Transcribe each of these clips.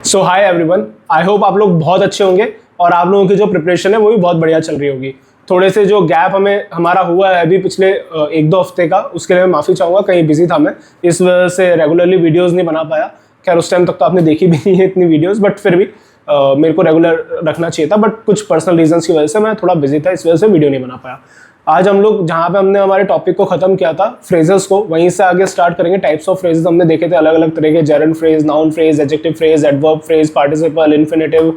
So hi everyone, I hope आप लोग बहुत अच्छे होंगे और आप लोगों की जो प्रिपरेशन है वो भी बहुत बढ़िया चल रही होगी। थोड़े से जो गैप हमारा हुआ है अभी पिछले एक दो हफ्ते का, उसके लिए मैं माफ़ी चाहूँगा। कहीं बिजी था मैं, इस वजह से रेगुलरली वीडियोस नहीं बना पाया। खैर उस टाइम तक तो आपने देखी भी नहीं है इतनी वीडियोस, बट फिर भी मेरे को रेगुलर रखना चाहिए था। बट कुछ पर्सनल रीजंस की वजह से मैं थोड़ा बिजी था, इस वजह से वीडियो नहीं बना पाया। आज हम लोग जहाँ पे हमने हमारे टॉपिक को खत्म किया था, फ्रेजेस को, वहीं से आगे स्टार्ट करेंगे। टाइप्स ऑफ फ्रेजेस हमने देखे थे, अलग अलग तरह के, gerund phrase, noun phrase, adjective phrase, adverb phrase, participle, infinitive,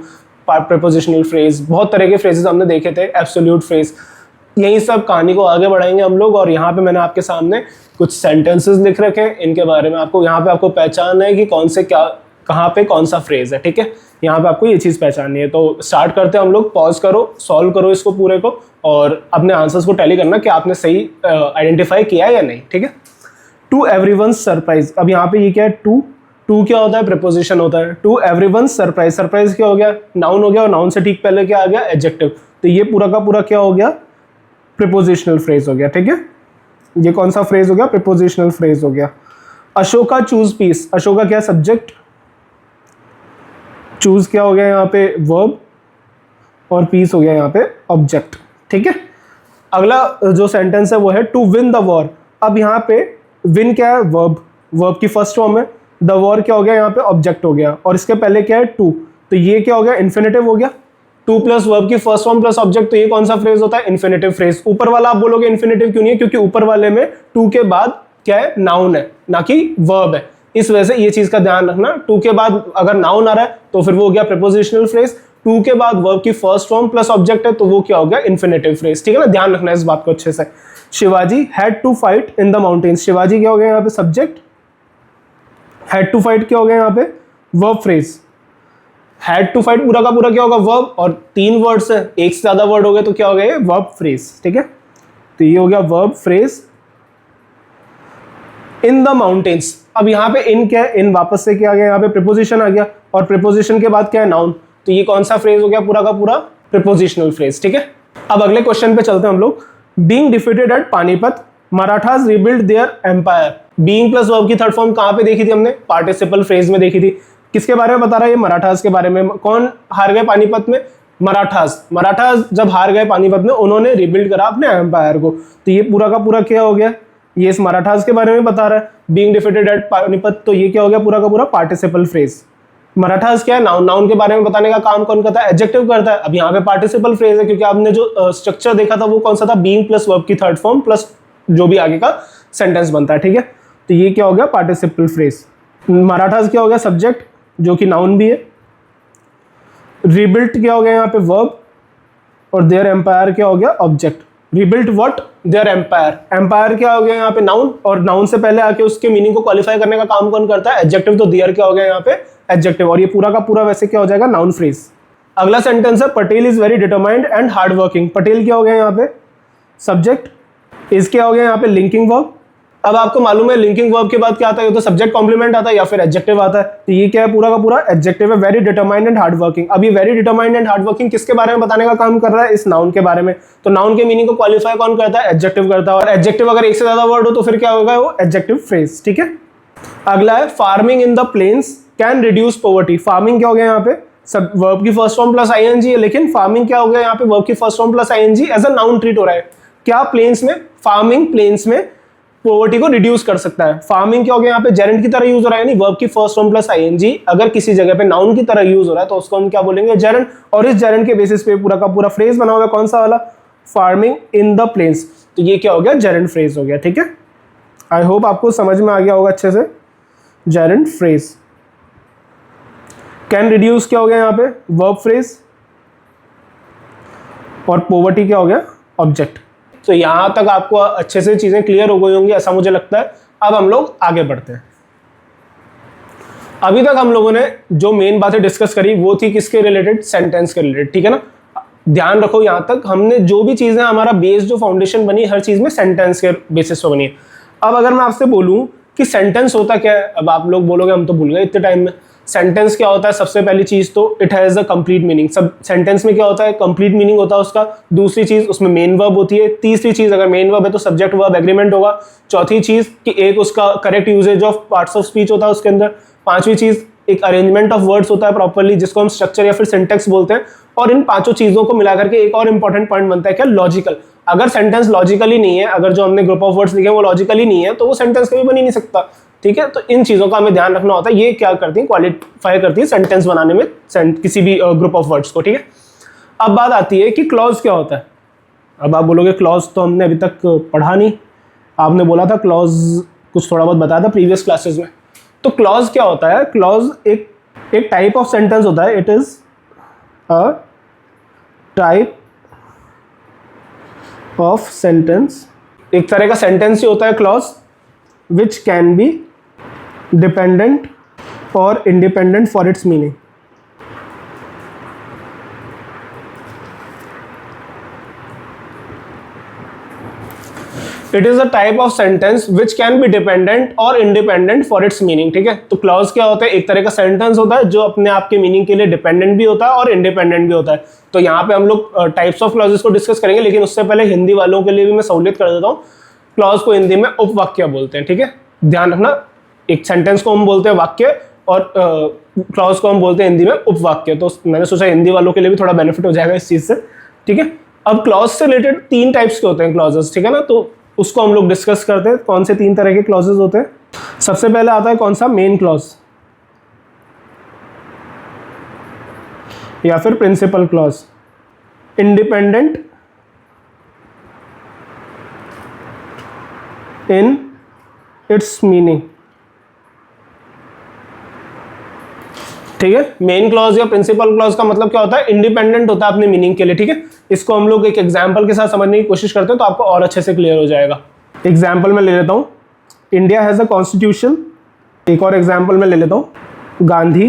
prepositional phrase, बहुत तरह के फ्रेजेस हमने देखे थे, एब्सोल्यूट फ्रेज। यही सब कहानी को आगे बढ़ाएंगे हम लोग। और यहाँ पे मैंने आपके सामने कुछ सेंटेंसेस लिख रखे हैं, इनके बारे में आपको यहाँ पे आपको पहचान है कि कौन से क्या कहाँ पे कौन सा फ्रेज है, ठीक है। यहाँ पे आपको ये चीज़ पहचाननी है। तो स्टार्ट करते हैं हम लोग। पॉज करो, सॉल्व करो इसको पूरे को और अपने आंसर्स को टैली करना कि आपने सही आइडेंटिफाई किया है या नहीं, ठीक है। टू एवरीवन्स सरप्राइज, अब यहाँ पे ये क्या है, टू क्या होता है, प्रीपोजिशन होता है। टू एवरीवन्स सरप्राइज, सरप्राइज क्या हो गया, नाउन हो गया, और नाउन से ठीक पहले क्या आ गया, एडजेक्टिव। तो ये पूरा का पूरा क्या हो गया, प्रीपोजिशनल फ्रेज हो गया, ठीक है। ये कौन सा फ्रेज हो गया, प्रीपोजिशनल फ्रेज हो गया। अशोका चूज पीस, अशोका क्या, सब्जेक्ट, चूज क्या हो गया यहाँ पे, वर्ब, और पीस हो गया यहाँ पे ऑब्जेक्ट, ठीक है। अगला जो सेंटेंस है वो है टू विन द वॉर। अब यहाँ पे विन क्या है, वर्ब, वर्ब की फर्स्ट फॉर्म है। द वॉर क्या हो गया यहाँ पे, ऑब्जेक्ट हो गया, और इसके पहले क्या है, टू, तो ये क्या हो गया, इन्फिनेटिव हो गया। टू प्लस वर्ब की फर्स्ट फॉर्म प्लस ऑब्जेक्ट, तो ये कौन सा फ्रेज होता है, इन्फिनेटिव फ्रेज। ऊपर वाला आप बोलोगे इन्फिनेटिव क्यों नहीं है, क्योंकि ऊपर वाले में टू के बाद क्या है, नाउन है, ना कि वर्ब है। इस वजह से ये चीज का ध्यान रखना, टू के बाद अगर नाउन आ रहा है तो फिर वो हो गया प्रीपोजिशनल फ्रेज। टू के बाद वर्ब की फर्स्ट फॉर्म प्लस ऑब्जेक्ट है तो वो क्या हो गया, इन्फिनेटिव फ्रेज, ठीक है ना। ध्यान रखना इस बात को अच्छे से। Shivaji had to fight in the mountains, Shivaji क्या हो गया यहाँ पे, सब्जेक्ट, हैड टू फाइट क्या हो गया यहाँ पे, verb phrase. Had to fight पूरा का पूरा क्या होगा, वर्ब, और तीन वर्ड्स है, एक से ज्यादा वर्ड हो गए तो क्या हो गया, वर्ब फ्रेज, ठीक है। तो ये हो गया verb phrase in the mountains. अब यहाँ पे इन क्या है, इन वापस से क्या आ गया, यहाँ पे प्रीपोजिशन आ गया, और प्रीपोजिशन के बाद क्या है, नाउन। तो ये कौन सा फ्रेज हो गया, पूरा का पूरा प्रीपोजिशनल फ्रेज, ठीक है। अब अगले क्वेश्चन पे चलते हैं हम लोग। Being defeated at Panipat, Marathas rebuild their empire. Being plus verb की थर्ड फॉर्म कहाँ पे देखी थी हमने, पार्टिसिपल फ्रेज में देखी थी। किसके बारे में बता रहा है ये, मराठास के बारे में। कौन हार गए पानीपत में, मराठास। मराठास जब हार गए पानीपत में, उन्होंने रिबिल्ड करा अपने एम्पायर को। तो ये पूरा का पूरा क्या हो गया, ये इस मराठास के बारे में बता रहा है। बीइंग डिफीटेड एट पानीपत, तो ये क्या हो गया, पूरा का पूरा पार्टिसिपल फ्रेज। मराठास क्या है, नाउन, नाउन के बारे में बताने का काम कौन करता है, एडजेक्टिव करता है। अब यहाँ पे पार्टिसिपल फ्रेज है क्योंकि आपने जो स्ट्रक्चर देखा था वो कौन सा था, बीइंग प्लस वर्ब की थर्ड फॉर्म प्लस जो भी आगे का सेंटेंस बनता है, ठीक है। तो ये क्या हो गया, पार्टिसिपल फ्रेज। मराठास क्या हो गया, सब्जेक्ट, जो कि नाउन भी है। रिबिल्ट क्या हो गया यहाँ पे, वर्ब, और देयर एम्पायर क्या हो गया, object. Rebuilt what, their empire. Empire क्या हो गया यहाँ पे, नाउन, और नाउन से पहले आके उसके मीनिंग को क्वालिफाई करने का काम कौन करता है, एडजेक्टिव। तो देयर क्या हो गया यहाँ पे, एडजेक्टिव, और ये पूरा का पूरा वैसे क्या हो जाएगा, नाउन फ्रेज। अगला सेंटेंस है Patel is very determined and hard working. Patel क्या हो गया यहाँ पे, सब्जेक्ट, इज क्या हो गया यहाँ पे, लिंकिंग वर्ब। अब आपको मालूम है लिंकिंग वर्ब के बाद क्या आता है, तो सब्जेक्ट कॉम्प्लीमेंट आता है या फिर एडजेक्टिव आता है। तो ये क्या है, पूरा का पूरा एडजेक्टिव है, very determined and hard working. अब ये very determined and hard working किसके बारे में बताने का काम कर रहा है, इस नाउन के बारे में। तो नाउन के मीनिंग को क्वालिफाई कौन करता है, एडजेक्टिव करता है, और एडजेक्टिव अगर एक से ज्यादा वर्ड हो तो फिर क्या होगा, वो एडजेक्टिव फ्रेज, ठीक है। अगला है farming in the plains can reduce poverty. Farming क्या हो गया यहाँ पे, सब वर्ब की फर्स्ट फॉर्म प्लस आईएनजी है, लेकिन फार्मिंग क्या हो गया यहाँ पे, वर्ब की first form plus ING as a noun treat हो रहा है। क्या प्लेन्स में, फार्मिंग प्लेन्स में पॉवर्टी को रिड्यूस कर सकता है। फार्मिंग क्या हो गया यहाँ पे, जेरेंट की तरह यूज हो रहा है, यानी वर्ब की फर्स्ट फॉर्म प्लस आईएनजी अगर किसी जगह पे नाउन की तरह यूज हो रहा है तो उसको हम क्या बोलेंगे, जेरेंट। और इस जेरेंट के बेसिस पे पूरा का पूरा फ्रेज बना होगा, कौन सा वाला, फार्मिंग इन द प्लेन्स। तो ये क्या हो गया, जेरेंट फ्रेज हो गया, ठीक है। आई होप आपको समझ में आ गया होगा अच्छे से, जेरेंट फ्रेज। कैन रिड्यूस क्या हो गया यहाँ पे, वर्ब फ्रेज, और पॉवर्टी क्या हो गया, ऑब्जेक्ट। तो यहां तक आपको अच्छे से चीजें क्लियर हो गई होंगी ऐसा मुझे लगता है। अब हम लोग आगे बढ़ते हैं। अभी तक हम लोगों ने जो मेन बातें डिस्कस करी वो थी किसके रिलेटेड, सेंटेंस के रिलेटेड, ठीक है ना। ध्यान रखो यहां तक हमने जो भी चीजें, हमारा बेस जो फाउंडेशन बनी हर चीज में सेंटेंस के बेसिस पे बनी है। अब अगर मैं आपसे बोलूं कि सेंटेंस होता क्या है, अब आप लोग बोलोगे हम तो भूल गए इतने टाइम में। सेंटेंस क्या होता है, सबसे पहली चीज तो it has a complete meaning. सब सेंटेंस में क्या होता है, कंप्लीट मीनिंग होता है उसका। दूसरी चीज उसमें मेन वर्ब होती है। तीसरी चीज अगर मेन वर्ब है तो सब्जेक्ट वर्ब एग्रीमेंट होगा। चौथी चीज कि एक उसका correct usage of parts of speech होता है उसके अंदर। पांचवी चीज एक अरेंजमेंट ऑफ वर्ड्स होता है प्रॉपर्ली, जिसको हम स्ट्रक्चर या फिर सिंटेक्स बोलते हैं। और इन पांचों चीजों को मिलाकर के एक और इंपॉर्टेंट पॉइंट बनता है क्या, लॉजिकल। अगर सेंटेंस लॉजिकली नहीं है, अगर जो हमने ग्रुप ऑफ वर्ड्स लिखे हैं वो लॉजिकली नहीं है, तो वो सेंटेंस कभी बन ही नहीं सकता। ठीक है, तो इन चीजों का हमें ध्यान रखना होता है। ये क्या करती है, क्वालिफाई करती है सेंटेंस बनाने में किसी भी ग्रुप ऑफ वर्ड्स को। ठीक है, अब बात आती है कि क्लॉज क्या होता है। अब आप बोलोगे क्लॉज तो हमने अभी तक पढ़ा नहीं, आपने बोला था क्लॉज कुछ थोड़ा बहुत बताया था प्रीवियस क्लासेस में। तो क्लॉज क्या होता है, क्लॉज एक टाइप ऑफ सेंटेंस होता है। It is a type of sentence, एक तरह का सेंटेंस ही होता है clause, which can be dependent और independent for its meaning. It is a type of sentence which can be dependent और इंडिपेंडेंट फॉर इट्स मीनिंग। ठीक है, तो क्लॉज क्या होता है, एक तरह का सेंटेंस होता है जो अपने आप के मीनिंग के लिए डिपेंडेंट भी होता है और इंडिपेंडेंट भी होता है। तो यहाँ पे हम लोग टाइप्स ऑफ क्लॉजेस को डिस्कस करेंगे, लेकिन उससे पहले हिंदी वालों के लिए भी मैं सहूलियत कर देता हूँ। क्लॉज को हिंदी में उपवाक्य बोलते हैं। ठीक है, ध्यान रखना, एक सेंटेंस को हम बोलते हैं वाक्य और क्लॉज को हम बोलते हैं हिंदी में उपवाक्य। तो मैंने सोचा हिंदी वालों के लिए भी थोड़ा बेनिफिट हो जाएगा इस चीज से। ठीक है, अब क्लॉज से रिलेटेड 3 टाइप्स के होते हैं क्लॉजेस। ठीक है ना, तो उसको हम लोग डिस्कस करते हैं कौन से 3 तरह के क्लॉजेस होते हैं। सबसे पहले आता है कौन सा, मेन क्लॉज या फिर principal clause. Independent in its meaning. ठीक है, मेन क्लॉज या प्रिंसिपल क्लॉज का मतलब क्या होता है, इंडिपेंडेंट होता है अपने मीनिंग के लिए। ठीक है, इसको हम लोग एक एग्जांपल के साथ समझने की कोशिश करते हैं तो आपको और अच्छे से क्लियर हो जाएगा। एग्जांपल में ले लेता हूं, इंडिया हैज अ कॉन्स्टिट्यूशन। एक और एग्जांपल में ले लेता हूं, Gandhi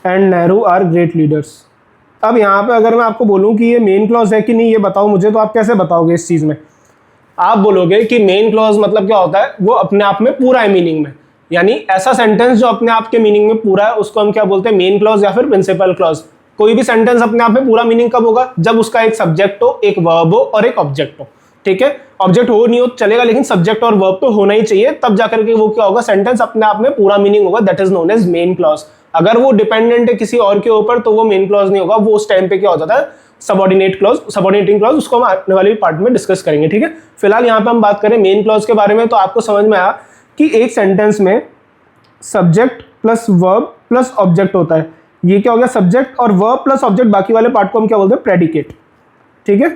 and Nehru are great leaders. अब यहाँ पे अगर मैं आपको बोलूं कि ये मेन क्लॉज है कि नहीं ये बताओ मुझे, तो आप कैसे बताओगे इस चीज में। आप बोलोगे कि मेन क्लॉज मतलब क्या होता है, वो अपने आप में पूरा है मीनिंग में, यानी ऐसा सेंटेंस जो अपने आप के मीनिंग में पूरा है उसको हम क्या बोलते हैं, मेन क्लॉज या फिर प्रिंसिपल क्लॉज। कोई भी सेंटेंस अपने आप में पूरा मीनिंग कब होगा, जब उसका एक सब्जेक्ट हो, एक वर्ब हो और एक ऑब्जेक्ट हो। ठीक है, ऑब्जेक्ट हो नहीं हो चलेगा, लेकिन सब्जेक्ट और वर्ब तो होना ही चाहिए, तब जाकर के वो क्या होगा, सेंटेंस अपने आप में पूरा मीनिंग होगा। That is known as main clause. अगर वो डिपेंडेंट है किसी और के ऊपर तो वो मेन क्लॉज नहीं होगा, वो उस टाइम पे क्या हो जाता है, सबऑर्डिनेट क्लॉज, सबऑर्डिनेटिंग क्लॉज। उसको हम आने वाले पार्ट में डिस्कस करेंगे। ठीक है, फिलहाल यहाँ पे हम बात करें मेन क्लॉज के बारे में, तो आपको समझ में आया कि एक सेंटेंस में subject plus verb plus object होता है। ये क्या हो गया, सब्जेक्ट और वर्ब प्लस ऑब्जेक्ट, बाकी वाले पार्ट को हम क्या बोलते हैं, प्रेडिकेट। ठीक है,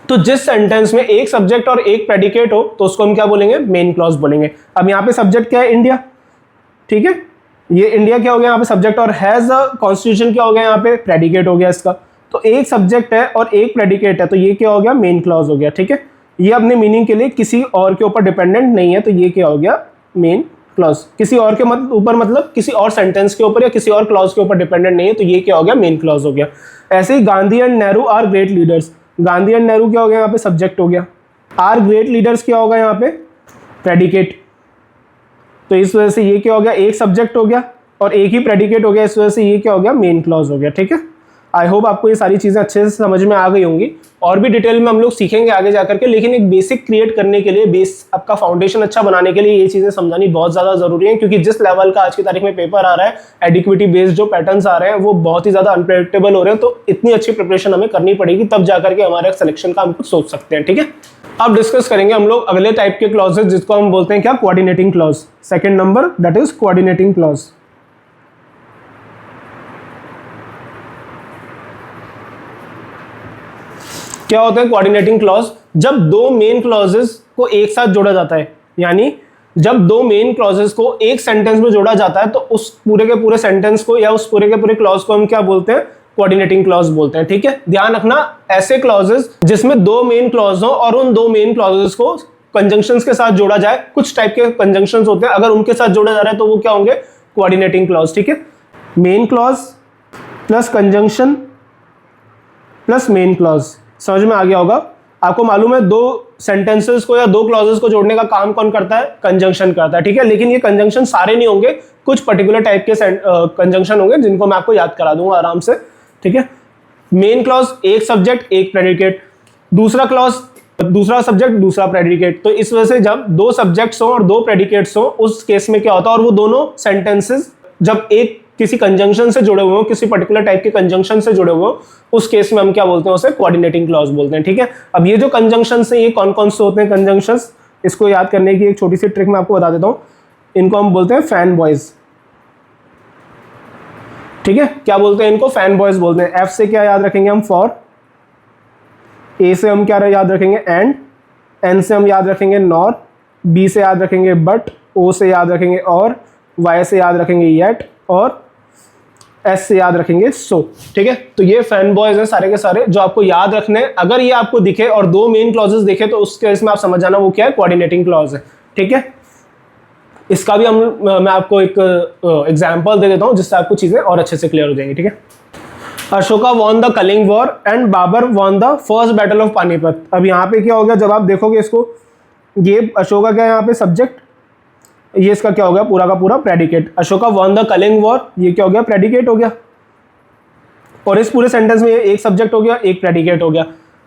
तो जिस सेंटेंस में एक सब्जेक्ट और एक प्रेडिकेट हो तो उसको हम क्या बोलेंगे, मेन क्लॉज बोलेंगे। अब यहाँ पे सब्जेक्ट क्या है, इंडिया। ठीक है, ये इंडिया क्या हो गया यहाँ पे सब्जेक्ट, और हैज अ कॉन्स्टिट्यूशन क्या हो गया यहाँ पे, प्रेडिकेट हो गया इसका। तो एक सब्जेक्ट है और एक प्रेडिकेट है, तो ये क्या हो गया, मेन क्लॉज हो गया। ठीक है, ये अपने मीनिंग के लिए किसी और के ऊपर डिपेंडेंट नहीं है, तो ये क्या हो गया, मेन क्लॉज। किसी और के ऊपर मतलब किसी और सेंटेंस के ऊपर या किसी और क्लॉज के ऊपर डिपेंडेंट नहीं है, तो ये क्या हो गया, मेन क्लॉज हो गया। ऐसे ही Gandhi and Nehru are great leaders. Gandhi and Nehru क्या हो गया यहाँ पे, सब्जेक्ट हो गया। आर ग्रेट लीडर्स क्या होगा यहाँ पे, प्रेडिकेट। तो इस वजह से ये क्या हो गया, एक सब्जेक्ट हो गया और एक ही प्रेडिकेट हो गया, इस वजह से ये क्या हो गया, मेन क्लॉज हो गया। ठीक है, आई होप आपको ये सारी चीज़ें अच्छे से समझ में आ गई होंगी, और भी डिटेल में हम लोग सीखेंगे आगे जाकर के। लेकिन एक बेसिक क्रिएट करने के लिए, बेस आपका फाउंडेशन अच्छा बनाने के लिए ये चीज़ें समझानी बहुत ज़्यादा ज़रूरी है, क्योंकि जिस लेवल का आज की तारीख में पेपर आ रहा है, एडिक्विटी बेस्ड जो पैटर्न्स आ रहे हैं वो बहुत ही ज़्यादा अनप्रेडिक्टेबल हो रहे हैं। तो इतनी अच्छी प्रिपरेशन हमें करनी पड़ेगी, तब जाकर के हमारे सिलेक्शन का हम कुछ सोच सकते हैं। ठीक है, अब डिस्कस करेंगे हम लोग अगले टाइप के क्लॉजेज, जिसको हम बोलते हैं क्या, coordinating clause. Second number, that is coordinating clause. क्या होता है कोऑर्डिनेटिंग क्लॉज, जब दो मेन क्लॉजेस को एक साथ जोड़ा जाता है, यानी जब दो मेन क्लॉजेस को एक सेंटेंस में जोड़ा जाता है, तो उस पूरे के पूरे सेंटेंस को या उस पूरे के पूरे क्लॉज को हम क्या बोलते हैं, कोऑर्डिनेटिंग क्लॉज बोलते हैं। ठीक है, ध्यान रखना, ऐसे क्लॉजेस जिसमें दो मेन क्लॉज हो और उन दो मेन क्लॉजेस को कंजंक्शंस के साथ जोड़ा जाए, कुछ टाइप के कंजंक्शंस होते हैं, अगर उनके साथ जोड़ा जा रहा है तो वो क्या होंगे, कोऑर्डिनेटिंग क्लॉज। ठीक है, main clause plus conjunction plus main clause, समझ में आ गया होगा। आपको मालूम है दो सेंटेंसेस को या दो क्लॉजेस को जोड़ने का काम कौन करता है, कंजंक्शन करता है। ठीक है, लेकिन ये कंजंक्शन सारे नहीं होंगे, कुछ पर्टिकुलर टाइप के कंजंक्शन होंगे जिनको मैं आपको याद करा दूंगा आराम से। ठीक है, मेन क्लॉज एक सब्जेक्ट एक प्रेडिकेट, दूसरा क्लॉज दूसरा सब्जेक्ट दूसरा प्रेडिकेट। तो इस वजह से जब दो सब्जेक्ट्स हो और दो प्रेडिकेट्स हो उस केस में क्या होता है, और वो दोनों सेंटेंसेस जब एक किसी कंजंक्शन से जुड़े हुए हो, किसी पर्टिकुलर टाइप के कंजंक्शन से जुड़े हुए हो, उस केस में हम क्या बोलते हैं, उसे कोऑर्डिनेटिंग क्लॉज बोलते हैं। ठीक है, अब ये जो कंजंक्शंस हैं ये कौन कौन से होते हैं कंजंक्शंस, इसको याद करने की एक छोटी सी ट्रिक मैं आपको बता देता हूँ। इनको हम बोलते हैं फैन बॉयज। ठीक है, क्या बोलते हैं इनको, फैन बॉयज बोलते हैं। एफ से क्या याद रखेंगे हम, फॉर। ए से हम क्या याद रखेंगे, एंड। एन से हम याद रखेंगे नॉर। बी से याद रखेंगे बट। ओ से याद रखेंगे और। वाई से याद रखेंगे येट। और एस से याद रखेंगे सो। ठीक है, तो ये फैन बॉयज हैं सारे के सारे जो आपको याद रखने हैं। अगर ये आपको दिखे और दो मेन क्लॉजेस दिखे तो उस केस में आप समझ जाना वो क्या है, कोऑर्डिनेटिंग क्लॉज है। ठीक है, इसका भी मैं आपको एक एग्जांपल दे देता हूं जिससे आपको चीजें और अच्छे से क्लियर हो जाएंगी। ठीक है, Ashoka won the Kalinga war and Babur won the first battle of Panipat. अब यहाँ पे क्या हो गया, जब आप देखोगे इसको, ये अशोका क्या है यहाँ पे सब्जेक्ट, ये इसका क्या हो गया, पूरा का पूरा predicate. Ashoka won the Kalinga war, ये क्या हो गया, प्रेडिकेट हो गया। और इस पूरे सेंटेंस में ये एक सब्जेक्ट हो गया, एक प्रेडिकेट हो गया।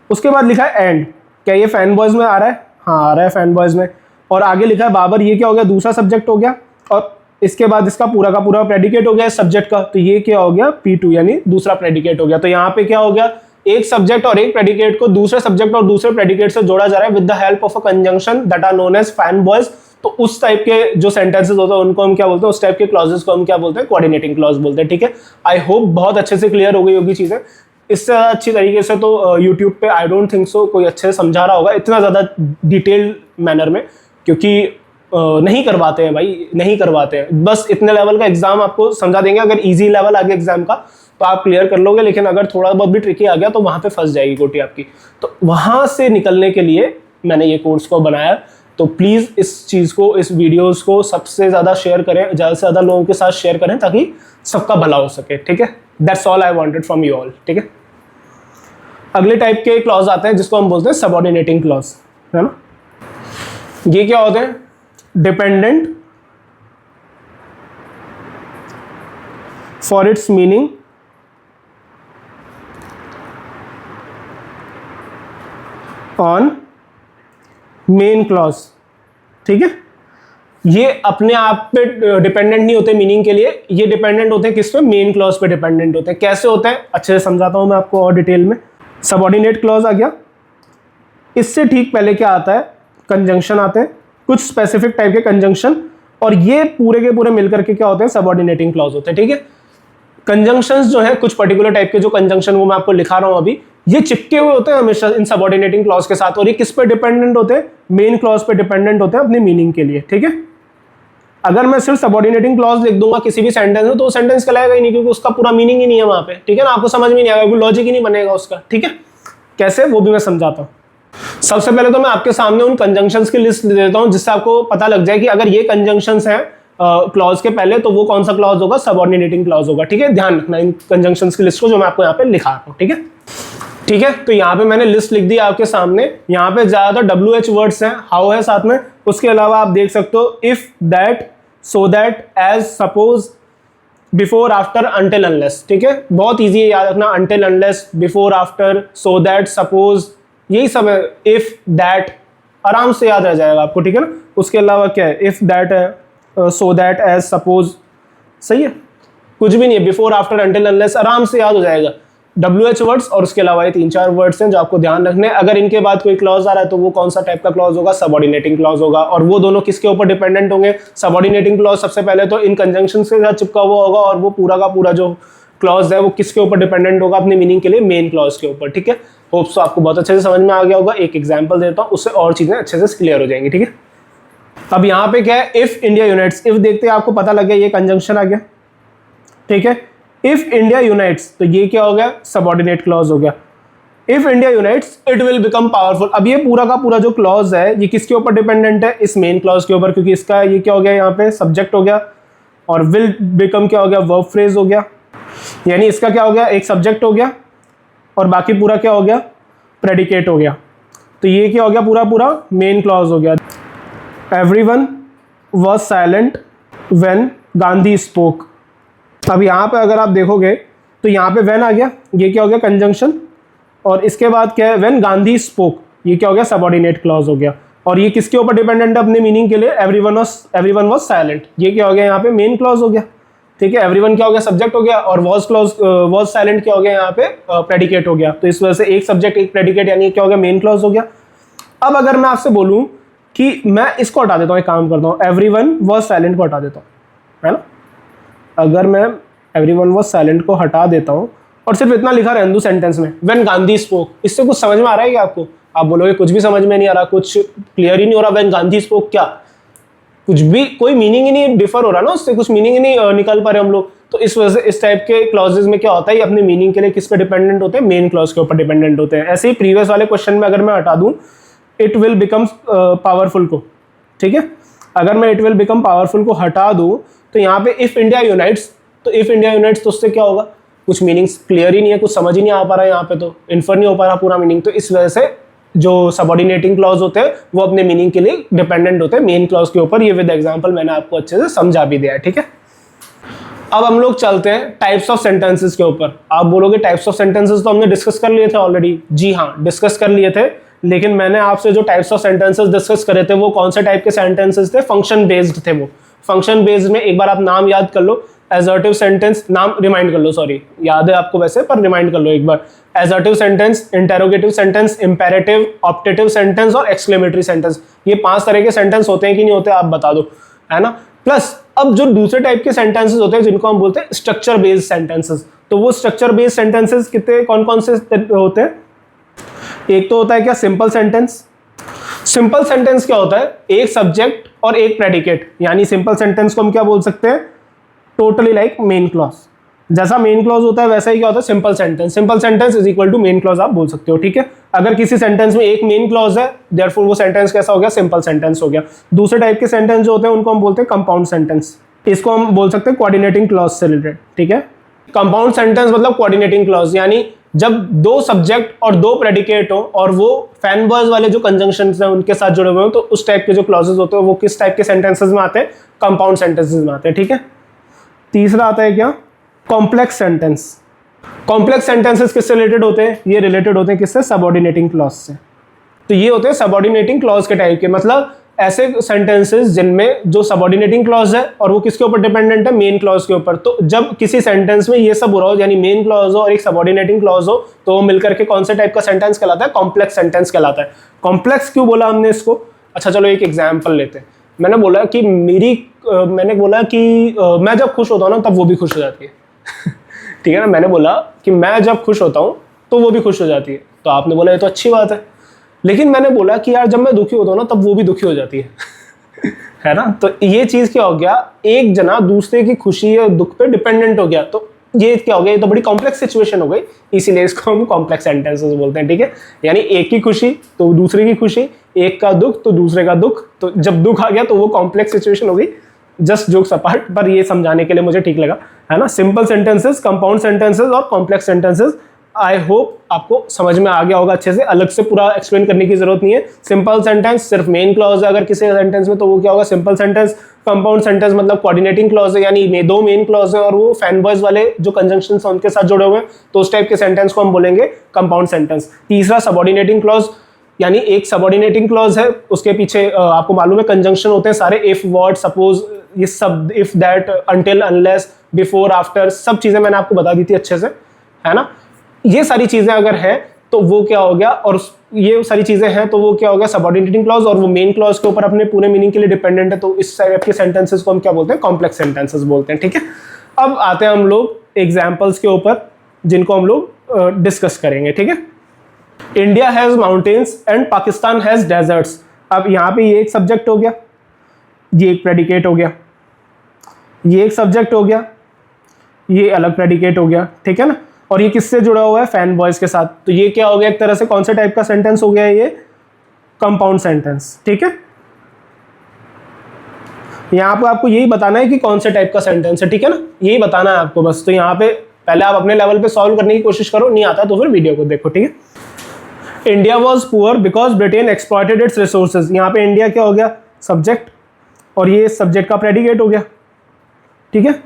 उसके बाद लिखा है एंड। क्या ये फैन बॉयज में आ रहा है, हाँ आ रहा है फैन बॉयज में। और आगे लिखा है बाबर, ये क्या हो गया, दूसरा सब्जेक्ट हो गया। और इसके बाद इसका पूरा का पूरा प्रेडिकेट हो गया इस सब्जेक्ट का, तो ये क्या हो गया, P2 यानी दूसरा प्रेडिकेट हो गया। तो यहाँ पे क्या हो गया, एक सब्जेक्ट और एक प्रेडिकेट को दूसरे सब्जेक्ट और दूसरे प्रेडिकेट से जोड़ा जा रहा है with the help of a conjunction that are known as FANBOYS. तो उस टाइप के जो सेंटेंसेस होते हैं उनको हम क्या बोलते हैं, उस टाइप के क्लॉजेस को हम क्या बोलते हैं, कोऑर्डिनेटिंग क्लॉज बोलते हैं। ठीक है, आई होप बहुत अच्छे से क्लियर हो गई होगी चीजें। इससे अच्छी तरीके से तो यूट्यूब पे आई डोंट थिंक सो कोई अच्छे से समझा रहा होगा इतना ज़्यादा डिटेल्ड मैनर में, क्योंकि नहीं करवाते हैं भाई, नहीं करवाते हैं। बस इतने लेवल का एग्जाम आपको समझा देंगे। अगर इजी लेवल आ गया एग्जाम का तो आप क्लियर कर लोगे, लेकिन अगर थोड़ा बहुत भी ट्रिकी आ गया तो वहाँ पे फंस जाएगी गोटी आपकी। तो वहाँ से निकलने के लिए मैंने ये कोर्स को बनाया। तो प्लीज़ इस चीज़ को, इस वीडियोज़ को सबसे ज़्यादा शेयर करें, ज़्यादा से ज़्यादा लोगों के साथ शेयर करें ताकि सबका भला हो सके। ठीक है, that's all I wanted from you all. ठीक है, अगले टाइप के क्लॉज आते हैं जिसको हम बोलते हैं सबऑर्डिनेटिंग क्लॉज, है ना। ये क्या होते हैं, dependent for its meaning on main clause. ठीक है, ये अपने आप पे डिपेंडेंट नहीं होते मीनिंग के लिए, ये डिपेंडेंट होते हैं किस पे, मेन क्लॉज पे डिपेंडेंट होते हैं। कैसे होते हैं अच्छे से समझाता हूं मैं आपको और डिटेल में। सबऑर्डिनेट क्लॉज आ गया, इससे ठीक पहले क्या आता है, कंजंक्शन आते हैं, कुछ स्पेसिफिक टाइप के कंजंक्शन, और ये पूरे के पूरे मिलकर के क्या होते हैं, सबऑर्डिनेटिंग क्लॉज होते हैं। ठीक है, कंजंक्शंस जो है कुछ पर्टिकुलर टाइप के जो कंजंक्शन वो मैं आपको लिखा रहा हूं अभी, ये चिपके हुए होते हैं हमेशा इन सबऑर्डिनेटिंग क्लॉज के साथ। और ये किस पे डिपेंडेंट होते हैं, मेन क्लॉज पे डिपेंडेंट होते हैं अपने मीनिंग के लिए। ठीक है, अगर मैं सिर्फ सबऑर्डिनेटिंग क्लॉज लिख दूंगा किसी भी सेंटेंस में तो वो सेंटेंस कहलाएगा ही नहीं, क्योंकि उसका पूरा मीनिंग ही नहीं है वहां पे। ठीक है ना, आपको समझ में नहीं आएगा, कोई लॉजिक ही नहीं बनेगा उसका। ठीक है, कैसे वो भी मैं समझाता हूँ। सबसे पहले तो मैं आपके सामने उन कंजंक्शंस की लिस्ट दे देता हूं जिससे आपको पता लग जाए कि अगर ये कंजंक्शंस हैं क्लॉज के पहले तो वो कौन सा क्लॉज होगा, सबऑर्डिनेटिंग क्लॉज होगा। ठीक है, ध्यान रखना इन कंजंक्शंस की लिस्ट को जो मैं आपको यहाँ पे लिखा रहा हूँ। ठीक है, ठीक है, तो यहाँ पे मैंने लिस्ट लिख दी आपके सामने। यहाँ पे ज्यादातर WH वर्ड्स हैं, हाउ है साथ में। उसके अलावा आप देख सकते हो if, that, so that, as, suppose, before, after, until, unless. ठीक है, बहुत ईजी है याद रखना, until, unless, before, after, so that, suppose, यही सब है। इफ, दैट आराम से याद रह जाएगा आपको। ठीक है ना, उसके अलावा क्या है, इफ, दैट है, सो दैट, एज, सपोज, सही है, कुछ भी नहीं है। बिफोर, आफ्टर, अनटिल, अनलेस आराम से याद हो जाएगा। WH वर्ड्स और उसके अलावा ये 3-4 वर्ड्स हैं जो आपको ध्यान रखने हैं। अगर इनके बाद कोई क्लॉज आ रहा है तो वो कौन सा टाइप का क्लॉज होगा, सबऑर्डिनेटिंग क्लॉज होगा। और वो दोनों किसके ऊपर डिपेंडेंट होंगे, सबऑर्डिनेटिंग क्लॉज सबसे पहले तो इन कंजंक्शन के साथ चिपका हुआ होगा, और वो पूरा का पूरा जो क्लॉज है वो किसके ऊपर डिपेंडेंट होगा, अपने मीनिंग के लिए मेन क्लॉज के ऊपर। ठीक है, होप सो आपको बहुत अच्छे से समझ में आ गया होगा। एक एग्जांपल देता हूं, उससे और चीजें अच्छे से क्लियर हो जाएंगी। ठीक है, अब यहाँ पे क्या है, इफ इंडिया यूनाइट्स। इफ देखते हैं आपको पता लग गया ये कंजंक्शन आ गया। ठीक है, इफ इंडिया यूनाइट्स, तो ये क्या हो गया, सबऑर्डिनेट क्लॉज हो गया। If India unites it will become powerful. अब ये पूरा का पूरा जो क्लॉज है ये किसके ऊपर डिपेंडेंट है, इस मेन क्लॉज के ऊपर, क्योंकि इसका ये क्या हो गया, यहाँ पे सब्जेक्ट हो गया, और विल बिकम क्या हो गया, वर्ब फ्रेज हो गया। यानी इसका क्या हो गया, एक सब्जेक्ट हो गया और बाकी पूरा क्या हो गया, प्रेडिकेट हो गया। तो ये क्या हो गया, पूरा पूरा मेन क्लॉज हो गया। Everyone was silent when Gandhi spoke. अब यहाँ पे अगर आप देखोगे तो यहाँ पे व्हेन आ गया, ये क्या हो गया, कंजंक्शन, और इसके बाद क्या है, व्हेन गांधी स्पोक। ये क्या हो गया, सबऑर्डिनेट क्लॉज हो गया। और ये किसके ऊपर डिपेंडेंट है अपने मीनिंग के लिए, एवरीवन वाज साइलेंट, ये क्या हो गया यहाँ पे, मेन क्लॉज हो गया। ठीक है, एवरीवन क्या हो गया, सब्जेक्ट हो गया, और वाज साइलेंट क्या हो गया यहाँ पे, प्रेडिकेट हो गया। तो इस वजह से एक सब्जेक्ट एक प्रेडिकेट, यानी क्या हो गया, मेन क्लॉज हो गया। अब अगर मैं आपसे बोलूं कि मैं इसको हटा देता हूँ, एक काम करता हूँ, एवरीवन वाज साइलेंट को हटा देता हूँ, है ना। अगर मैं एवरीवन वाज साइलेंट को हटा देता हूँ और सिर्फ इतना लिखा रहने दूं सेंटेंस में, व्हेन गांधी स्पोक, इससे कुछ समझ में आ रहा है क्या आपको? आप बोलोगे कुछ भी समझ में नहीं आ रहा, कुछ क्लियर ही नहीं हो रहा, व्हेन गांधी स्पोक क्या, कुछ भी कोई मीनिंग ही नहीं डिफर हो रहा ना, उससे कुछ मीनिंग ही नहीं निकल पा रहे हम लोग। तो इस वजह से इस टाइप के क्लॉजेज में क्या होता है, ये अपने मीनिंग के लिए किस पे डिपेंडेंट होते हैं, मेन क्लॉज के ऊपर डिपेंडेंट होते हैं। ऐसे ही प्रीवियस वाले क्वेश्चन में अगर मैं हटा दूं इट विल बिकम पावरफुल को, ठीक है, अगर मैं इट विल बिकम पावरफुल को हटा दूं तो यहाँ पे इफ इंडिया यूनाइट्स, तो इफ इंडिया यूनाइट्स तो उससे क्या होगा, कुछ मीनिंग्स क्लियर ही नहीं है, कुछ समझ ही नहीं आ पा रहा है यहाँ पे, तो इन्फर नहीं हो पा रहा पूरा मीनिंग। तो इस वजह से जो सबऑर्डिनेटिंग क्लॉज होते हैं वो अपने मीनिंग के लिए डिपेंडेंट होते हैं मेन क्लॉज के ऊपर। ये विद एग्जांपल मैंने आपको अच्छे से समझा भी दिया है, ठीक है। अब हम लोग चलते हैं टाइप्स ऑफ सेंटेंसेस के ऊपर। आप बोलोगे टाइप्स ऑफ सेंटेंसेस तो हमने डिस्कस कर लिए थे ऑलरेडी। जी हाँ, डिस्कस कर लिए थे, लेकिन मैंने आपसे जो टाइप्स ऑफ सेंटेंसेस डिस्कस करे थे वो कौन से टाइप के सेंटेंसेस थे, फंक्शन बेस्ड थे वो। फंक्शन बेस्ड में एक बार आप नाम याद कर लो, एसर्टिव सेंटेंस, नाम रिमाइंड कर लो, सॉरी याद है आपको वैसे पर रिमाइंड कर लो एक बार। Assertive sentence, interrogative sentence, imperative, optative sentence और एक्सक्लेमेटरी सेंटेंस, ये 5 तरह के सेंटेंस होते हैं कि नहीं होते आप बता दो, है ना। प्लस अब जो दूसरे टाइप के सेंटेंसेस होते हैं जिनको हम बोलते हैं स्ट्रक्चर बेस्ड सेंटेंसेस, तो वो स्ट्रक्चर बेस्ड सेंटेंसेस कितने कौन कौन से होते हैं। एक तो होता है क्या, सिंपल सेंटेंस। सिंपल सेंटेंस क्या होता है, एक सब्जेक्ट और एक प्रेडिकेट, यानी सिंपल सेंटेंस को हम क्या बोल सकते हैं, टोटली लाइक मेन क्लॉज। जैसा मेन क्लॉज होता है वैसा ही क्या होता है, simple sentence. Simple sentence is equal to main clause आप बोल सकते हो, ठीक है। अगर किसी सेंटेंस में एक मेन क्लॉज है देयरफॉर वो सेंटेंस कैसा हो गया, सिंपल सेंटेंस हो गया। दूसरे टाइप के सेंटेंस जो होते हैं उनको हम बोलते हैं कंपाउंड सेंटेंस, इसको हम बोल सकते हैं कोऑर्डिनेटिंग क्लॉज से रिलेटेड, ठीक है। कंपाउंड सेंटेंस मतलब कोऑर्डिनेटिंग क्लॉज, यानी जब 2 सब्जेक्ट और 2 प्रेडिकेट हो और वो फैन बॉयज वाले जो कंजंक्शंस हैं उनके साथ जुड़े हुए हो, तो उस टाइप के जो क्लॉजेस होते हैं वो किस टाइप के सेंटेंसेस में आते हैं, कंपाउंड सेंटेंसेस में आते हैं, ठीक है। तीसरा आता है क्या, कॉम्प्लेक्स सेंटेंस। कॉम्प्लेक्स सेंटेंसेस किससे रिलेटेड होते हैं, ये रिलेटेड होते हैं किससे, सबऑर्डिनेटिंग क्लॉज से। तो ये होते हैं सबऑर्डिनेटिंग क्लॉज के टाइप के, मतलब ऐसे सेंटेंसेस जिनमें जो सबऑर्डिनेटिंग क्लॉज है और वो किसके ऊपर डिपेंडेंट है, मेन क्लॉज के ऊपर। तो जब किसी सेंटेंस में ये सब हो रहा हो, यानी मेन क्लॉज हो और एक सबऑर्डिनेटिंग क्लॉज हो, तो वो मिलकर के कौन से टाइप का सेंटेंस कहलाता है, कॉम्प्लेक्स सेंटेंस कहलाता है। कॉम्प्लेक्स क्यों बोला हमने इसको, अच्छा चलो एक एग्जाम्पल लेते हैं। मैंने बोला कि मैं जब खुश होता हूँ ना तब वो भी खुश हो जाती है ठीक है ना, मैंने बोला कि मैं जब खुश होता हूँ तो वो भी खुश हो जाती है, तो आपने बोला ये तो अच्छी बात है। लेकिन मैंने बोला कि यार जब मैं दुखी होता हूँ ना तब वो भी दुखी हो जाती है है ना। तो ये चीज क्या हो गया, एक जना दूसरे की खुशी या दुख पे डिपेंडेंट हो गया, तो ये क्या हो गया, ये तो बड़ी कॉम्प्लेक्स सिचुएशन हो गई, इसीलिए इसको हम कॉम्प्लेक्स सेंटेंसेस बोलते हैं, ठीक है। यानी एक की खुशी तो दूसरे की खुशी, एक का दुख तो दूसरे का दुख, तो जब दुख आ गया तो वो कॉम्प्लेक्स सिचुएशन हो गई। जस्ट जोक्स अपार्ट, पर ये समझाने के लिए मुझे ठीक लगा, है ना। सिंपल सेंटेंसेस, कंपाउंड सेंटेंसेस और कॉम्प्लेक्स सेंटेंसेस, आई होप आपको समझ में आ गया होगा अच्छे से, अलग से पूरा एक्सप्लेन करने की जरूरत नहीं है। सिंपल सेंटेंस सिर्फ मेन क्लॉज है अगर किसी सेंटेंस में, तो वो क्या होगा, सिंपल सेंटेंस। कंपाउंड सेंटेंस मतलब कोऑर्डिनेटिंग क्लॉज है, यानी 2 मेन क्लॉज है और वो फैन बॉयज वाले जो कंजंक्शंस हैं उनके साथ जुड़े हुए हैं, तो उस टाइप के सेंटेंस को हम बोलेंगे कंपाउंड सेंटेंस। तीसरा सबऑर्डिनेटिंग क्लॉज, यानी एक सबऑर्डिनेटिंग क्लॉज है, उसके पीछे आपको मालूम है कंजंक्शन होते हैं सारे, इफ, व्हाट, सपोज, ये सब, if, that, until, unless, before, after, सब चीजें मैंने आपको बता दी थी अच्छे से, है ना। ये सारी चीजें अगर है तो वो क्या हो गया, और ये सारी चीजें हैं तो वो क्या हो गया, सबऑर्डिनेटिंग क्लॉज, और वो मेन क्लॉज के ऊपर अपने पूरे मीनिंग के लिए डिपेंडेंट है, तो इस टाइप के सेंटेंसेस को हम क्या बोलते हैं, कॉम्प्लेक्स सेंटेंसेस बोलते हैं, ठीक है। अब आते हैं हम लोग एग्जाम्पल्स के ऊपर जिनको हम लोग डिस्कस करेंगे, ठीक है। India has mountains and Pakistan has deserts. अब यहाँ पे ये एक सब्जेक्ट हो गया, ये एक प्रेडिकेट हो गया, ये एक सब्जेक्ट हो गया, ये अलग प्रेडिकेट हो गया, ठीक है ना। और ये किससे जुड़ा हुआ है, फैन बॉयज के साथ, तो ये क्या हो गया, एक तरह से कौन से टाइप का सेंटेंस हो गया, ये कंपाउंड सेंटेंस, ठीक है। यहाँ पे आपको यही बताना है कि कौन से टाइप का सेंटेंस है, ठीक है ना, यही बताना है आपको बस। तो यहाँ पे पहले आप अपने लेवल पे सॉल्व करने की कोशिश करो, नहीं आता तो फिर वीडियो को देखो, ठीक है। India was poor because Britain exploited its resources. यहाँ पे इंडिया क्या हो गया, सब्जेक्ट, और ये सब्जेक्ट का प्रेडिकेट हो गया, ठीक है।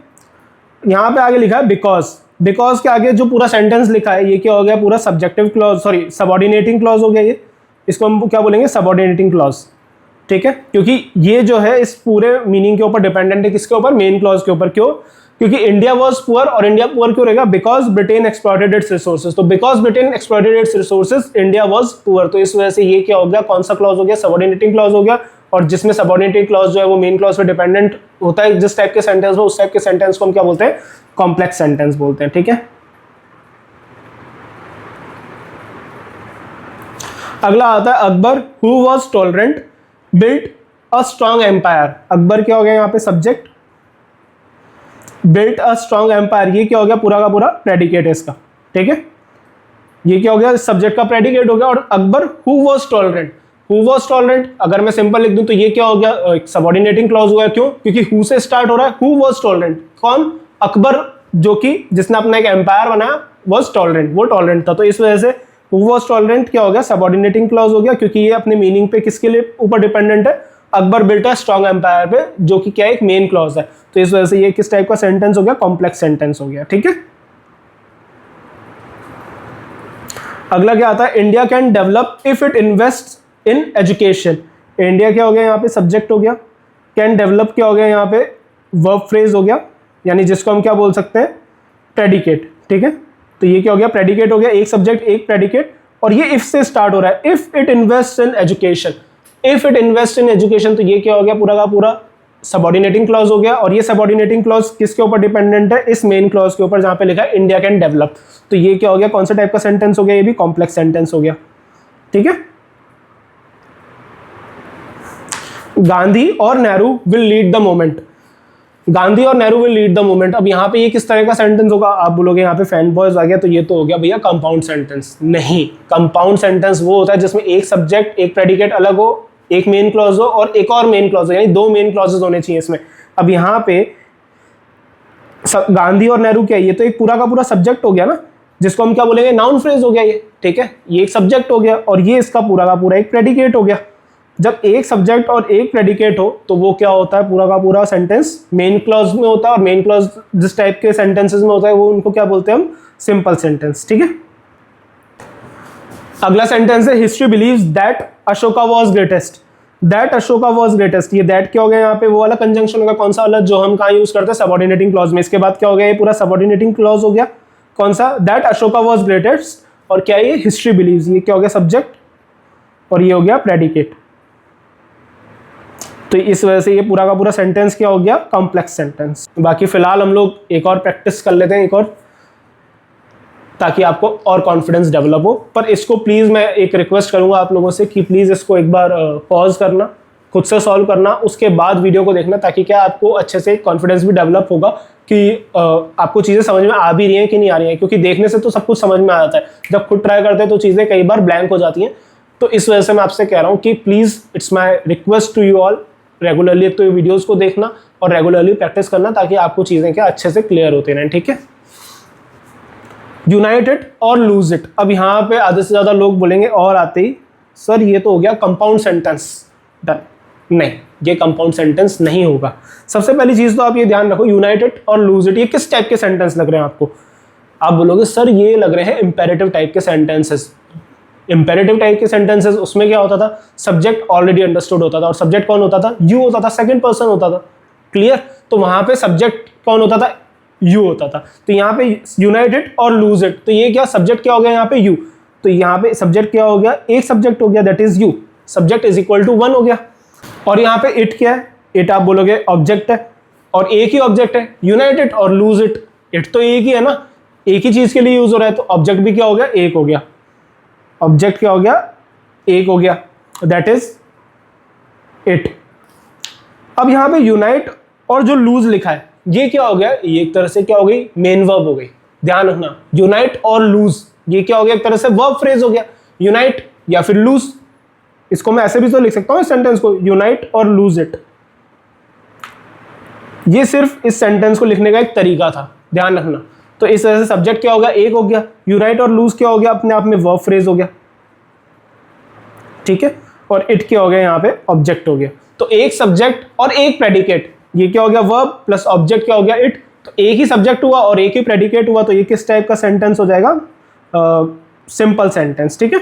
यहाँ पे आगे लिखा है बिकॉज, बिकॉज के आगे जो पूरा सेंटेंस लिखा है ये क्या हो गया, पूरा subjective clause, sorry subordinating clause हो गया ये, इसको हम क्या बोलेंगे, सबऑर्डिनेटिंग क्लॉज, ठीक है। क्योंकि ये जो है इस पूरे मीनिंग के ऊपर डिपेंडेंट है, किसके ऊपर, मेन क्लॉज के ऊपर। क्यों? क्योंकि इंडिया वाज पुअर, और इंडिया पुअर क्यों रहेगा, because Britain exploited its resources. तो because Britain exploited its resources India was poor, तो इस वजह से ये क्या हो गया, कौन सा क्लॉज हो गया, सबऑर्डिनेटिंग क्लॉज हो गया। और जिसमें सबऑर्डिनेटिंग क्लॉज जो है वो मेन क्लॉज पे डिपेंडेंट होता है जिस टाइप के सेंटेंस में, उस टाइप के सेंटेंस को हम क्या बोलते हैं, कॉम्प्लेक्स सेंटेंस बोलते हैं, ठीक है। अगला आता है Akbar who was tolerant built a strong empire. Akbar क्या हो गया यहाँ पे subject, built a strong empire, ये क्या हो गया, पूरा का पूरा प्रेडिकेट है इसका, ठीक है। ये क्या हो गया, सब्जेक्ट का प्रेडिकेट हो गया। और Akbar who was tolerant, who was tolerant अगर मैं सिंपल लिख दूं तो ये क्या हो गया, सबऑर्डिनेटिंग क्लॉज हुआ। क्यों? क्योंकि हु से स्टार्ट हो रहा है, हु वॉज टॉलरेंट, कौन, अकबर, जो कि जिसने अपना एक एम्पायर बनाया, वॉज टॉलरेंट, वो टॉलरेंट था। तो इस वजह से हु वॉज टॉलरेंट क्या हो गया, सबऑर्डिनेटिंग क्लॉज हो गया, क्योंकि ये अपने मीनिंग पे किसके लिए ऊपर डिपेंडेंट है, Akbar built a strong empire पे, जो कि क्या एक मेन क्लॉज है। तो इस वजह से ये किस टाइप का सेंटेंस हो गया, कॉम्प्लेक्स सेंटेंस हो गया, ठीक है। अगला क्या आता है, India can develop if it invest in education. India क्या हो गया यहाँ पे, सब्जेक्ट हो गया, कैन डेवलप क्या हो गया यहाँ पे, वर्ब फ्रेज हो गया, यानी जिसको हम क्या बोल सकते हैं, प्रेडिकेट, ठीक है। तो ये क्या हो गया, प्रेडिकेट हो गया, एक सब्जेक्ट एक प्रेडिकेट, और ये इफ से स्टार्ट हो रहा है, if it invest in education, if it invest in education. तो ये क्या हो गया, पूरा का पूरा सबऑर्डिनेटिंग क्लॉज हो गया। और ये सबऑर्डिनेटिंग क्लॉज किसके ऊपर डिपेंडेंट है, इस मेन क्लॉज के ऊपर जहां पे लिखा है इंडिया कैन डेवलप। तो ये क्या हो गया, कौन सा टाइप का सेंटेंस हो गया, ये भी कॉम्प्लेक्स सेंटेंस हो गया, ठीक है। गांधी और Nehru will lead the movement, Gandhi और Nehru will lead the movement. अब यहाँ पे ये किस तरह का सेंटेंस होगा, आप बोलोगे यहाँ पे फैन बॉयज आ गया, तो ये तो हो गया भैया कंपाउंड सेंटेंस। नहीं, कंपाउंड सेंटेंस वो होता है जिसमें एक सब्जेक्ट एक प्रेडिकेट अलग हो, एक मेन क्लॉज हो और एक और मेन क्लॉज हो, यानी दो मेन क्लॉजेस होने चाहिए इसमें। अब यहाँ पे गांधी और नेहरू क्या है, ये तो एक पूरा का पूरा सब्जेक्ट हो गया ना, जिसको हम क्या बोलेंगे, नाउन फ्रेज हो गया ये, ठीक है। ये एक सब्जेक्ट हो गया और ये इसका पूरा का पूरा एक प्रेडिकेट हो गया। जब एक सब्जेक्ट और एक प्रेडिकेट हो तो वो क्या होता है, पूरा का पूरा सेंटेंस मेन क्लॉज में होता है। और मेन क्लॉज जिस टाइप के सेंटेंसेस में होता है वो उनको क्या बोलते हैं हम, सिंपल सेंटेंस, ठीक है। अगला सेंटेंस है, history believes that Ashoka was greatest, that Ashoka was greatest. ये दैट क्या हो गया यहाँ पे, वो वाला कंजंक्शन होगा, कौन सा वाला जो हम कहाँ यूज करते हैं, सबऑर्डिनेटिंग क्लॉज में। इसके बाद क्या हो गया, ये पूरा सबऑर्डिनेटिंग क्लॉज हो गया, कौन सा, दैट अशोका वाज ग्रेटेस्ट। और क्या ये, हिस्ट्री बिलीव्स, ये क्या हो गया, सब्जेक्ट, और ये हो गया प्रेडिकेट। तो इस वजह से ये पूरा का पूरा सेंटेंस क्या हो गया, कॉम्प्लेक्स सेंटेंस। बाकी फिलहाल हम लोग एक और प्रैक्टिस कर लेते हैं, एक और, ताकि आपको और कॉन्फिडेंस डेवलप हो। पर इसको प्लीज़ मैं एक रिक्वेस्ट करूंगा आप लोगों से कि प्लीज़ इसको एक बार पॉज करना, खुद से सॉल्व करना, उसके बाद वीडियो को देखना, ताकि क्या आपको अच्छे से कॉन्फिडेंस भी डेवलप होगा कि आपको चीज़ें समझ में आ भी रही हैं कि नहीं आ रही हैं। क्योंकि देखने से तो सब कुछ समझ में आ जाता है, जब खुद ट्राई करते हैं तो चीज़ें कई बार ब्लैंक हो जाती हैं। तो इस वजह से मैं आपसे कह रहा हूँ कि please, it's my request to you all, regularly तो ये वीडियोस को देखना और रेगुलरली प्रैक्टिस करना, ताकि आपको चीज़ें क्या अच्छे से क्लियर होती रहें, ठीक है। यूनाइट इट और लूज इट। अब यहाँ पे आधे से ज़्यादा लोग बोलेंगे और आते ही, सर ये तो हो गया कंपाउंड सेंटेंस, डन। नहीं, ये कंपाउंड सेंटेंस नहीं होगा। सबसे पहली चीज़ तो आप ये ध्यान रखो, यूनाइट इट और लूज इट, ये किस टाइप के सेंटेंस लग रहे हैं आपको। आप बोलोगे सर ये लग रहे हैं इंपेरेटिव टाइप के सेंटेंसेस। इंपेरेटिव टाइप के सेंटेंसेस, उसमें क्या होता था, सब्जेक्ट ऑलरेडी अंडरस्टूड होता था, और सब्जेक्ट कौन होता था, यू होता था, सेकंड पर्सन होता था, क्लियर। तो वहां पे सब्जेक्ट कौन होता था, यू होता था। तो यहाँ पे यूनाइट इट और लूज इट, तो ये क्या, सब्जेक्ट क्या हो गया यहाँ पे, यू। तो यहाँ पे सब्जेक्ट क्या हो गया, एक सब्जेक्ट हो गया, that is you, subject is equal to 1 हो गया। और यहाँ पे इट क्या है, इट आप बोलोगे ऑब्जेक्ट है, और एक ही ऑब्जेक्ट है, यूनाइट इट और लूज इट, इट तो एक ही है ना, एक ही चीज के लिए यूज हो रहा है, तो ऑब्जेक्ट भी क्या हो गया, एक हो गया, ऑब्जेक्ट क्या हो गया, एक हो गया, दैट इज इट। अब यहां पे यूनाइट और जो लूज लिखा है, ये क्या हो गया, ये एक तरह से क्या हो गई, मेन वर्ब हो गई। ध्यान रखना, यूनाइट और लूज, ये क्या हो गया, एक तरह से वर्ब फ्रेज हो गया, यूनाइट या फिर लूज। इसको मैं ऐसे भी तो लिख सकता हूं इस सेंटेंस को, यूनाइट और लूज इट। ये सिर्फ इस सेंटेंस को लिखने का एक तरीका था, ध्यान रखना। तो इस वजह से सब्जेक्ट क्या हो गया, एक हो गया, यूनाइट और लूज क्या हो गया, अपने आप में वर्ब फ्रेज हो गया, ठीक है। और इट क्या हो गया, यहाँ पे ऑब्जेक्ट हो गया। तो एक सब्जेक्ट और एक प्रेडिकेट, ये क्या हो गया, वर्ब प्लस ऑब्जेक्ट क्या हो गया, इट। तो एक ही सब्जेक्ट हुआ और एक ही प्रेडिकेट हुआ, तो ये किस टाइप का सेंटेंस हो जाएगा, सिंपल सेंटेंस, ठीक है।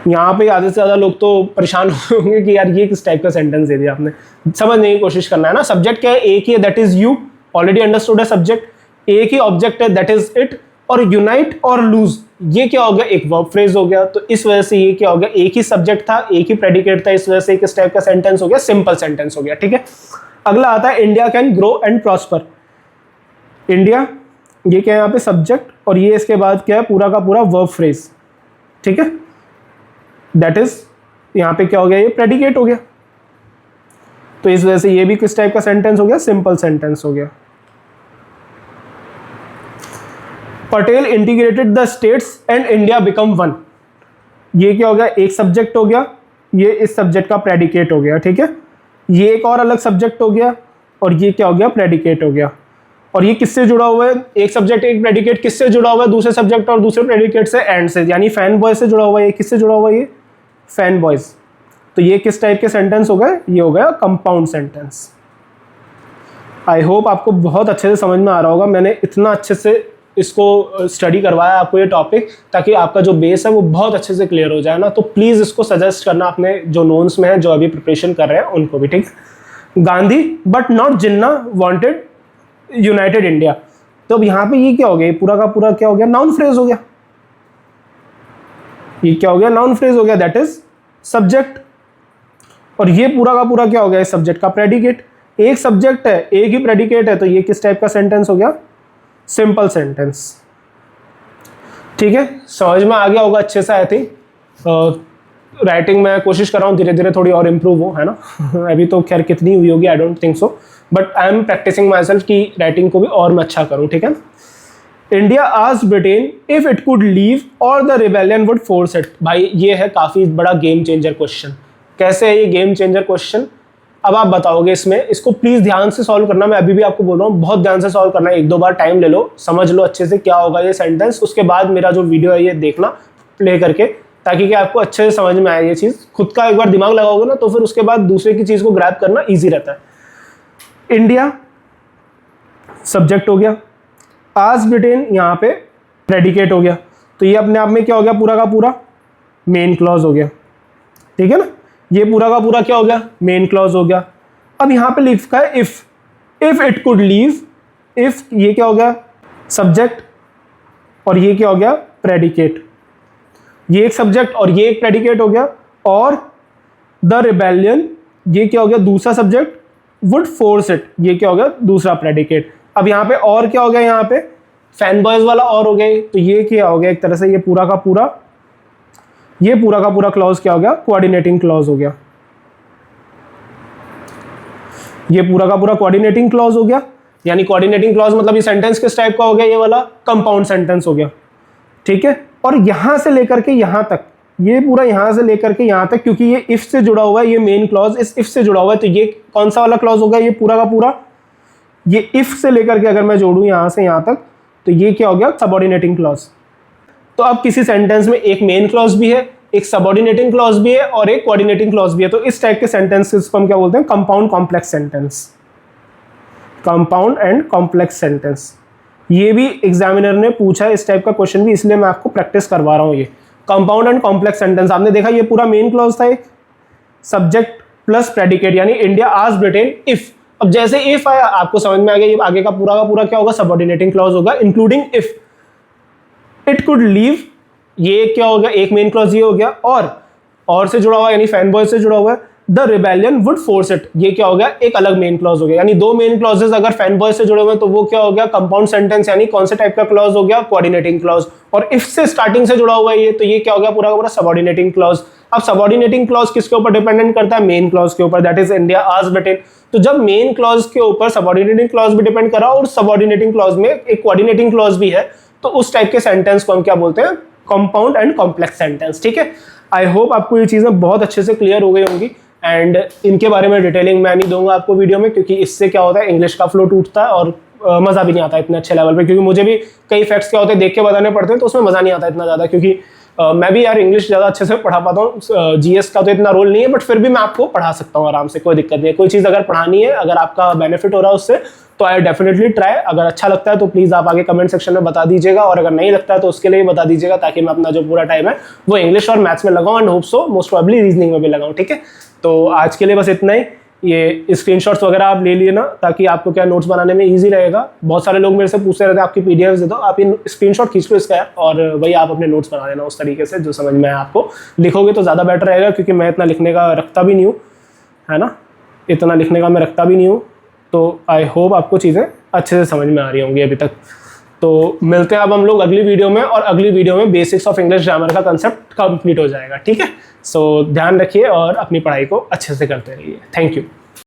यहाँ पे आधे से ज़्यादा लोग तो परेशान होंगे कि यार ये किस टाइप का सेंटेंस दे दिया आपने। समझने की कोशिश करना है ना। सब्जेक्ट क्या है? एक ही है, that is you, already understood है सब्जेक्ट। एक ही ऑब्जेक्ट है, दैट इज इट। और यूनाइट और लूज, ये क्या हो गया? एक वर्ब फ्रेज हो गया। तो इस वजह से ये क्या हो गया? एक ही सब्जेक्ट था, एक ही प्रेडिकेट था, इस वजह से किस टाइप का सेंटेंस हो गया? सिंपल सेंटेंस हो गया। ठीक है, अगला आता है India can grow and prosper. India, ये क्या है यहाँ पे? सब्जेक्ट, और ये इसके बाद क्या है? पूरा का पूरा वर्ब फ्रेज। ठीक है, दैट इज यहाँ पे क्या हो गया? ये प्रेडिकेट हो गया। तो इस वजह से ये भी किस टाइप का सेंटेंस हो गया? सिंपल सेंटेंस हो गया। Patel integrated the states and India become one. ये क्या हो गया? एक सब्जेक्ट हो गया, ये इस सब्जेक्ट का प्रेडिकेट हो गया। ठीक है, ये एक और अलग सब्जेक्ट हो गया, और ये क्या हो गया? प्रेडिकेट हो गया। और ये किससे जुड़ा हुआ है? एक सब्जेक्ट एक प्रेडिकेट किससे जुड़ा हुआ है? दूसरे सब्जेक्ट और दूसरे प्रेडिकेट से, एंड से, यानी फैन बॉय से जुड़ा हुआ है। ये किससे जुड़ा हुआ है? ये फैन बॉयज। तो ये किस टाइप के सेंटेंस हो गए? ये हो गया कंपाउंड सेंटेंस। आई होप आपको बहुत अच्छे से समझ में आ रहा होगा। मैंने इतना अच्छे से इसको स्टडी करवाया आपको ये टॉपिक, ताकि आपका जो बेस है वो बहुत अच्छे से क्लियर हो जाए ना। तो प्लीज़ इसको सजेस्ट करना अपने जो नोन्स में है, जो अभी प्रिपरेशन कर रहे हैं उनको भी। ठीक है, Gandhi but not Jinnah wanted United India. तो अब यहाँ पे ये क्या हो गया? पूरा का पूरा क्या हो गया? नाउन फ्रेज हो गया। ये क्या हो गया? नाउन फ्रेज हो गया, दैट इज सब्जेक्ट। और ये पूरा का पूरा क्या हो गया? इस सब्जेक्ट का प्रेडिकेट। एक सब्जेक्ट है, एक ही प्रेडिकेट है, तो ये किस टाइप का सेंटेंस हो गया? Simple sentence. ठीक है, समझ में आ गया होगा अच्छे से। आई थिंक राइटिंग में कोशिश कर रहा हूँ धीरे धीरे थोड़ी और इम्प्रूव हो, है ना। अभी तो खैर कितनी हुई होगी, I don't think so, but I am practising myself कि राइटिंग को भी और मैं अच्छा करूँ। ठीक है, India asked Britain if it could leave और the rebellion would force it. भाई ये है काफ़ी बड़ा गेम चेंजर क्वेश्चन। कैसे है ये गेम चेंजर क्वेश्चन? अब आप बताओगे इसमें, इसको प्लीज़ ध्यान से सॉल्व करना। मैं अभी भी आपको बोल रहा हूँ, बहुत ध्यान से सॉल्व करना है। एक दो बार टाइम ले लो, समझ लो अच्छे से क्या होगा ये सेंटेंस। उसके बाद मेरा जो वीडियो है ये देखना प्ले करके, ताकि कि आपको अच्छे से समझ में आए ये चीज़। खुद का एक बार दिमाग लगाओगे ना, तो फिर उसके बाद दूसरे की चीज़ को ग्रैब करना ईजी रहता है। इंडिया सब्जेक्ट हो गया, आज ब्रिटेन यहाँ पे प्रेडिकेट हो गया। तो ये अपने आप में क्या हो गया? पूरा का पूरा मेन क्लॉज हो गया। ठीक है ना, ये पूरा का पूरा क्या हो गया? मेन क्लॉज हो गया। अब यहाँ पे लिखा है if it could leave. If, ये क्या हो गया? सब्जेक्ट, और ये क्या हो गया? प्रेडिकेट। ये एक सब्जेक्ट और ये एक प्रेडिकेट हो गया। और द रिबेलियन, ये क्या हो गया? दूसरा सब्जेक्ट। वुड फोर्स इट, ये क्या हो गया? दूसरा प्रेडिकेट। अब यहाँ पे और क्या हो गया? यहाँ पे फैन बॉयज वाला और हो गया। तो ये क्या हो गया? एक तरह से ये पूरा का पूरा क्लॉज क्या हो गया? कोऑर्डिनेटिंग क्लॉज हो गया। ये पूरा का पूरा कोऑर्डिनेटिंग क्लॉज हो गया। यानी कोऑर्डिनेटिंग क्लॉज मतलब ये सेंटेंस किस टाइप का हो गया? ये वाला कंपाउंड सेंटेंस हो गया। ठीक है, और यहां से लेकर के यहां तक, ये पूरा यहां से लेकर के यहां तक, क्योंकि ये इफ से जुड़ा हुआ है, ये मेन क्लॉज इस इफ से जुड़ा हुआ है, तो ये कौन सा वाला क्लॉज होगा? ये पूरा का पूरा, ये इफ से लेकर के अगर मैं जोड़ूं यहां से यहां तक, तो ये क्या हो गया? Subordinating clause. तो अब किसी सेंटेंस में एक मेन क्लॉज भी है, एक सबऑर्डिनेटिंग क्लॉज भी है, और एक कोऑर्डिनेटिंग क्लॉज भी है। तो इस टाइप के सेंटेंसेस को हम क्या बोलते हैं? Compound complex sentence. Compound and complex sentence, ये भी एग्जामिनर ने पूछा है इस टाइप का क्वेश्चन भी, इसलिए मैं आपको प्रैक्टिस करवा रहा हूँ। ये कंपाउंड एंड कॉम्प्लेक्स सेंटेंस आपने देखा, ये पूरा मेन क्लॉज था, एक सब्जेक्ट प्लस प्रेडिकेट, यानी इंडिया आस्क्ड ब्रिटेन इफ। अब जैसे इफ आया आपको समझ में आ गया, ये आगे का पूरा क्या होगा? सबऑर्डिनेटिंग क्लॉज होगा, including if. It could leave, ये क्या हो गया? एक मेन क्लॉज ये हो गया, और से जुड़ा हुआ यानी फैन बॉय से जुड़ा हुआ है। The rebellion would force it, ये क्या हो गया? एक अलग मेन क्लॉज हो गया। यानी दो मेन क्लॉजेस अगर फैन बॉय से जुड़े हुए हैं तो वो क्या हो गया? कंपाउंड सेंटेंस, यानी कौन से टाइप का क्लॉज हो गया? Coordinating clause. और इफ से स्टार्टिंग से जुड़ा हुआ है ये, तो ये क्या हो गया? पूरा का पूरा सबऑर्डिनेटिंग क्लॉज। अब सबऑर्डिनेटिंग क्लॉज किसके ऊपर डिपेंडेंट करता है? मेन क्लॉज के ऊपर, that is India asked Britain. तो जब मेन क्लॉज के ऊपर सबऑर्डिनेटिंग क्लॉज भी डिपेंड कर रहा है और सबऑर्डिनेटिंग क्लॉज में एक कोऑर्डिनेटिंग क्लॉज भी है, तो उस टाइप के सेंटेंस को हम क्या बोलते हैं? Compound and complex sentence. ठीक है, आई होप आपको ये चीजें बहुत अच्छे से क्लियर हो गई होंगी। एंड इनके बारे में डिटेलिंग मैं नहीं दूंगा आपको वीडियो में, क्योंकि इससे क्या होता है? इंग्लिश का फ्लो टूटता है और मज़ा भी नहीं आता इतने अच्छे लेवल पे। क्योंकि मुझे भी कई फैक्ट्स क्या होते हैं देख के बताने पड़ते हैं, तो उसमें मज़ा नहीं आता इतना ज़्यादा, क्योंकि मैं भी यार इंग्लिश ज़्यादा अच्छे से पढ़ा पाता हूँ, जीएस का तो इतना रोल नहीं है, बट फिर भी मैं आपको पढ़ा सकता हूँ आराम से, कोई दिक्कत नहीं है। कोई चीज़ अगर पढ़ानी है, अगर आपका बेनिफिट हो रहा है उससे, तो आई डेफिनेटली ट्राई। अगर अच्छा लगता है तो प्लीज़ आप आगे कमेंट सेक्शन में बता दीजिएगा, और अगर नहीं लगता है तो उसके लिए भी बता दीजिएगा, ताकि मैं अपना जो पूरा टाइम है वो इंग्लिश और मैथ्स में लगाऊँ, and hope so most probably reasoning में भी लगाऊँ। ठीक है, तो आज के लिए बस इतना ही। ये स्क्रीनशॉट्स वगैरह आप ले लिए ना, ताकि आपको क्या नोट्स बनाने में इजी रहेगा। बहुत सारे लोग मेरे से पूछते रहते हैं आपकी पीडीएफ दे दो, आप इन स्क्रीनशॉट खींच लो इसका यार, और वही आप अपने नोट्स बना लेना उस तरीके से जो समझ में आए आपको। लिखोगे तो ज़्यादा बेटर रहेगा, क्योंकि मैं इतना लिखने का रखता भी नहीं हूँ, है ना, इतना लिखने का मैं रखता भी नहीं हूँ। तो आई होप आपको चीज़ें अच्छे से समझ में आ रही होंगी अभी तक। तो मिलते हैं अब हम लोग अगली वीडियो में, और अगली वीडियो में बेसिक्स ऑफ इंग्लिश ग्रामर का कंसेप्ट कंप्लीट हो जाएगा। ठीक है, सो ध्यान रखिए और अपनी पढ़ाई को अच्छे से करते रहिए। Thank you.